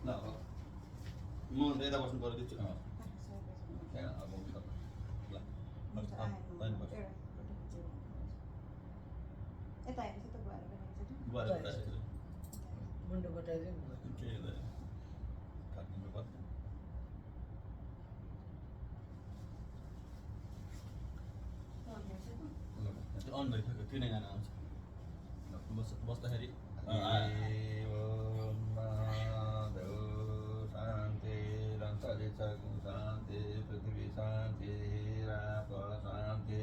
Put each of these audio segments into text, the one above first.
ल म यता बस्नु पर्यो त्यो त्यहाँ अब ल यता हेर्नुहोस् त भएर बनाइन्छ बुवाले बताएको मुन्डो बटाइदियो नि के हुँदैन काट्नु पर्छ त्यो अन भइसक्यो तिनैजना आउँछ बस्दाखेरि शान्ति रन्तरिक्षको शान्ति पृथ्वी शान्ति राप शान्ति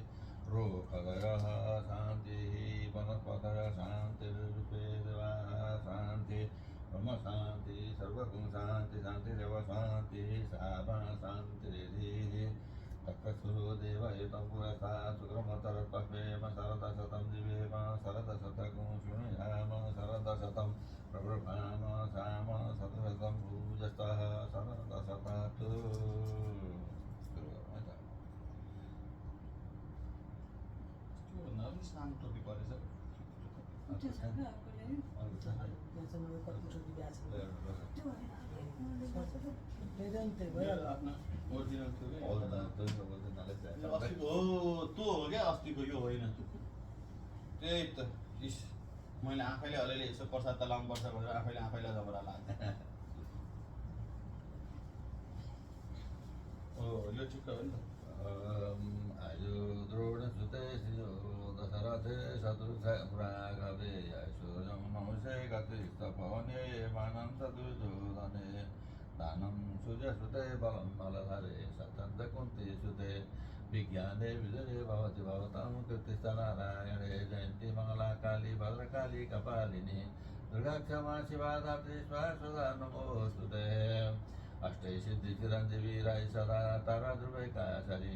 रोगः शान्ति वनस्पतय शान्तिर्वेदवा शान्ति ब्रह्म शान्ति सर्वगुण शान्ति शान्तिरेव शान्ति सामा शान्तिरिति तत्सुरो देव एतं पुरस्ता शुक्रमतरत्वेम शरदशतं दिवेम शरदशतगुं शृणुयाम शरदशतं प्रब्रह्माम साम शतशतं पूजस्तः शरदशतु नाम टोपी परेछ त्यो हो क्या अस्तिको यो होइन त्यही त इस मैले आफैले अलिअलि यसो प्रसाद त लाउनुपर्छ भनेर आफैले जबरा लाग्छ यो ठिक हो नि त आयो द्रोण सुते सियो दशरथे शत्रुघ्राघवे ऐश्वर्यं नहुषे गतिस्तपवने मानं दुर्योधने दानं सूर्यसुते बलं मलधरे सत्यन्त कुन्ती सुते विज्ञाने विजये भवति भवतां कृतिस्तनारायणे जयन्ती मङ्गला काली भद्रकाली कपालिनी दुर्गा क्षमा शिवा धात्री स्वाहा नमोऽस्तु ते अष्टै सिद्धि चिरञ्जीवी राई सदा तारा ध्रुवैकाशरी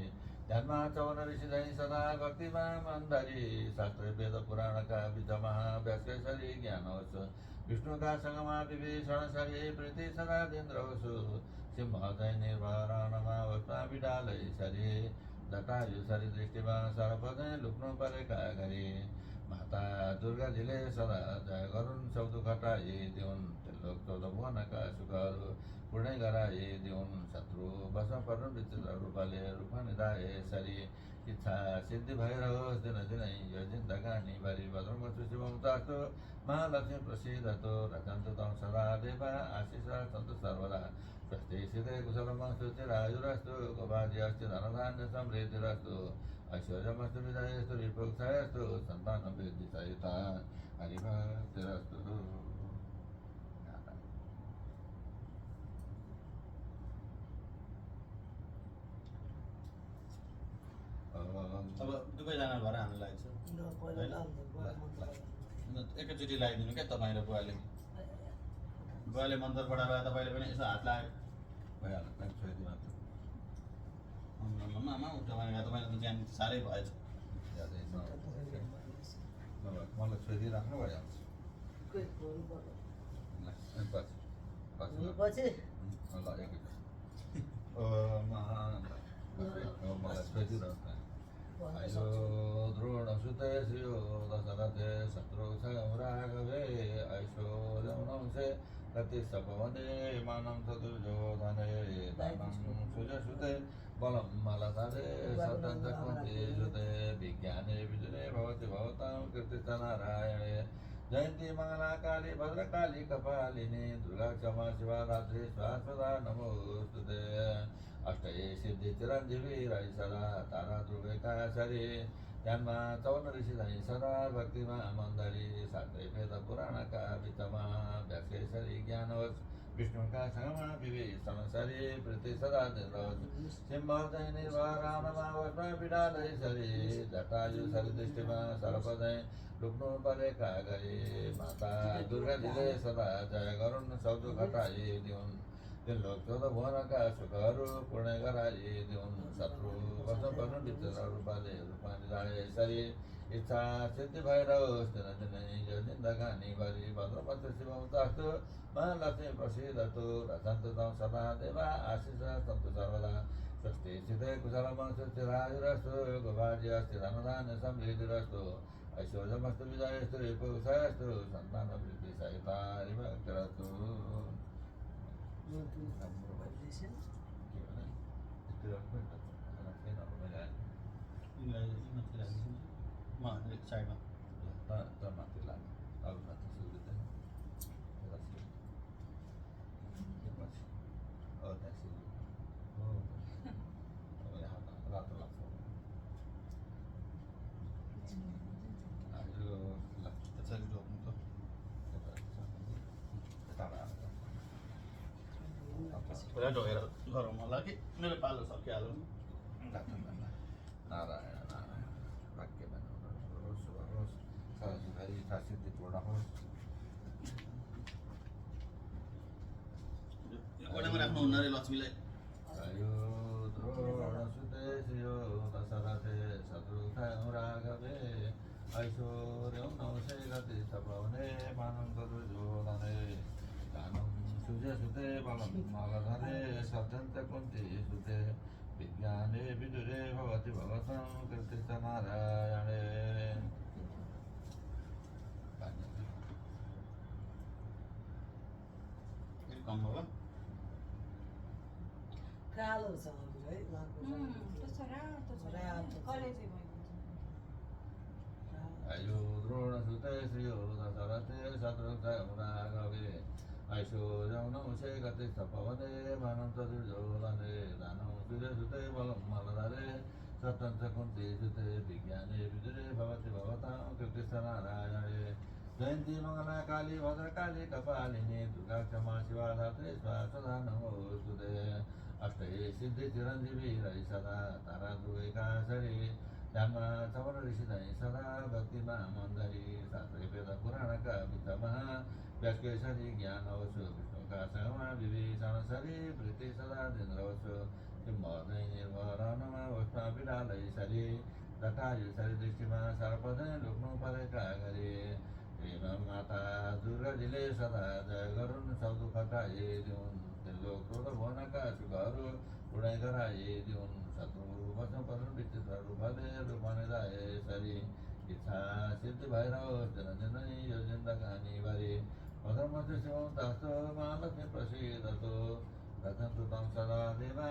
जन्मा चवन ऋषि जय सदा भक्तिमा मन्दरी शास्त्र वेद पुराण का बीजमा व्यासकेशरी ज्ञानोस विष्णु का संगमा विभीषण सरी प्रीति सदा दिन्द्रोसु सिंह जय निर्भरणमा वस्मा विडालै सरी जटायु सरी दृष्टिमा सर्वजय लुक्नु परेका गरी माता दुर्गा जिले सदा जय गरुन् सब दुख हटाई दिउन् त्रिलोक चौध भुवनका सुखहरू पूर्णै गराए दिउन् शत्रु बसमा पर्नु विचित्र रूपले रूप निधाए सरी इच्छा सिद्धि भइरहोस् दिन दिनै यो जिन्दगानी भरि भद्रमस्तु शिवं तास्तु महालक्ष्मी प्रसीदतु रक्षन्तु तं सदा देवा आशिष सन्तु सर्वदा स्वस्ति सिद्धे कुशलमस्तु चिरायुरस्तु गोभाग्यस्तु धनधान्य समृद्धिरस्तु ऐश्वर्यमस्तु विजयस्तु विभुक्षयस्तु सन्तानं वृद्धिसहिता हरिभक्तिरस्तु अब दुवैजना भएर हाल्नु लागेको छ एकैचोटि लगाइदिनु क्या तपाईँ र बुवाले मन्त्र पढाएर तपाईँले पनि यसो हात लाग्यो भइहाल्यो छोइदिनु मात्र आमा तपाईँले त ज्यान साह्रै भएछ मलाई छोइदिइराख्नु भइहाल्छ मलाई छोइदिइरहनु आयो द्रोण सुते श्रियो दशरथे शत्रुघ्राघवे ऐश्वर्यं नहुषे गतिस्तपवने मानं दुर्योधने दानं सूर्यसुते बलं मलधरे सत्यन्त कुन्ती सुते विज्ञाने विजये भवति भवतां कृतिस्तनारायणे जयन्ती मङ्गला काली भद्रकाली कपालिनी दुर्गा क्षमा शिवा धात्री स्वाहा नमोऽस्तु ते अष्टै सिद्धि चिरञ्जीवी राई सदा तारा ध्रुवैकाशरी जन्मा चौन ऋषि धनी सदा भक्तिमा मन्दरी शास्त्रै वेद पुराणका बीचमा व्यासकेशरी ज्ञानोस् विष्णुका संगमा विभीषण सरी प्रीति सदा दिनुहोस् सिंह जय निर्भरणमा वस्मा विडालै सरी जटायु सरी दृष्टिमा सर्वजय लुक्नु परेका गरी माता दुर्गा दिले सदा जय गरुन् सब दुख हटाई दिउन् त्रिलोक चौध भुवनका सुखहरू पूर्ण गराइदिउन् शत्रु बस्नु पर्नु विचित्र रूपले रूपमा निधाए यसरी इच्छा सिद्धि भइरहोस् दिन दिनै यो जिन्दगानी भरि भद्रमस्तु शिवं तास्तु महालक्ष्मी प्रसीदतु रक्षन्तु तं सदा देवा आशिष सन्तु सर्वदा स्वस्ति सिद्धे कुशलमस्तु चिरायुरस्तु गोभाग्यस्तु धनधान्य समृद्धिरस्तु ऐश्वर्यमस्तु विजयस्तु विभुक्षयस्तु सन्तानवृद्धिसहिता हरिभक्तिरस्तु छैन के भने यति रकम भेट्छ छैन मैले यिनीलाई माथि राखिदिन्छु म एक साइडमा त माथि लाग्नु अरू माथि सिलगढी यता सिलगढी के पछि त्यहाँ सिलगढी हो यहाँ त रातो लाग्छ यो ल त्यसरी रोक्नु त टाढा पुरा ढोगेर गरौँ होला कि मेरो पालो सकिहाल्यो नारायण नारायण भाग्यवान होस् शुभ होस् सरस्वती इच्छा सिद्धि पूर्ण होस् एउटामा राख्नुहुन्न अरे लक्ष्मीलाई यो द्रोणसुते श्रियो दशरथे शत्रुघ्न राघवे ऐश्वर्यं नवसे गति सपवने मानं तदुर्योधने दानं सूर्यसुते बलं मलधरे सत्यन्त कुन्ती सुते विज्ञाने विदुरे भवति भवतां कृतिश्च नारायणे कम होला कालो छ अरू है लाको त्यस्तो रातो छ रातो छ। कलेजै भएको अयो द्रोणसुते श्रियो दशरथे शत्रुघ्न राघवे ऐश्वर्यं नवसे गति सपवने मानं तदुर्योधने दानं सूर्यसुते बलं मलधरे सत्यं च कुन्ती सुते विज्ञाने विदुरे भवति भवतां कृतिश्च नारायणे जयन्ती मङ्गला काली भद्रकाली कपालिनी दुर्गा क्षमा शिवा धात्री स्वाहा नमोस्तुते अष्टै सिद्धि चिरञ्जीवी रहि सदा तारा दुर्गैकासरी श्यामा चवर ऋषिधै सदा भक्तिमा मन्दरी शास्त्रै वेद पुराणका विद्यमा व्यासकेशरी ज्ञानवसु विष्णुका समा विभीषणसरी प्रीति सदा दिन्द्रवसु किम्भर्नै निर्भरणमा वस्मा विडालै सरी जटायु सरी दृष्टिमा सर्पदै लुक्नु परेका गरी प्रेम माता दुर्गाजीले सदा जय गरुन् सब दुःख टाइदिउन् त्रिलोक क्रोध भुवनका सुखहरू उडाइ गराइदिउन् शत्रु बस्नु पर्नु विचित्र रूपले रूप निधाए सरी इच्छा सिद्धि भएर जनजनै यो जिन्दगानी भरि पदमस्य शिवं दास्तो महालक्ष्मी प्रसीदतु रचन्तु तं सदा देवा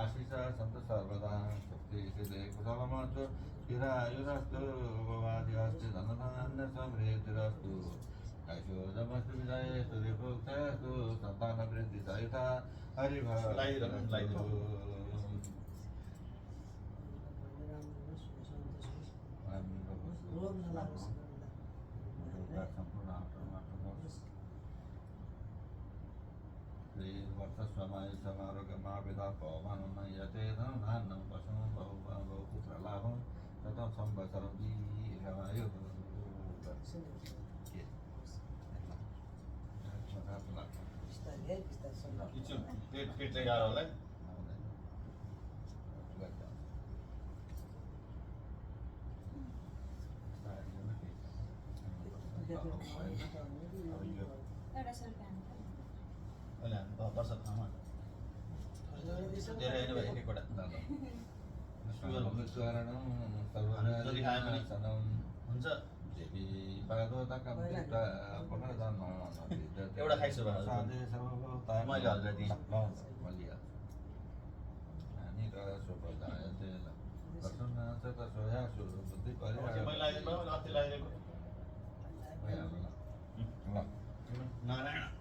आशिष सन्तु सर्वदा शक्ति सिद्धि कुशलमस्तु चिरायुरस्तु भवादिहस्ति धनधान्य समृद्धिरस्तु ऐश्वर्यमस्तु विजयस्तु रिपुक्तस्तु सन्तानवृद्धि सहिता हरिभक्तिरस्तु रोग नलागोस् सम्पूर्ण श्रीवर्षस्वमय समारोगमा विधा पवनं यते धनधान्यं पशुं बहुपुत्रलाभं ततं संवत्सरं दीर्घमायुः बिस्तारै बिस्तारै किचन पेट चाहिँ गाह्रो होला एउटा सेल्फी हान्नु अहिले हामी पर्छ ठाउँमा धेरै होइन भाइ एकवटा जति खायो भने हुन्छ एउटा खाइसु मैले हजुर दिएँ मैले लगाइदिनु अस्ति लगाइदिएको नारायण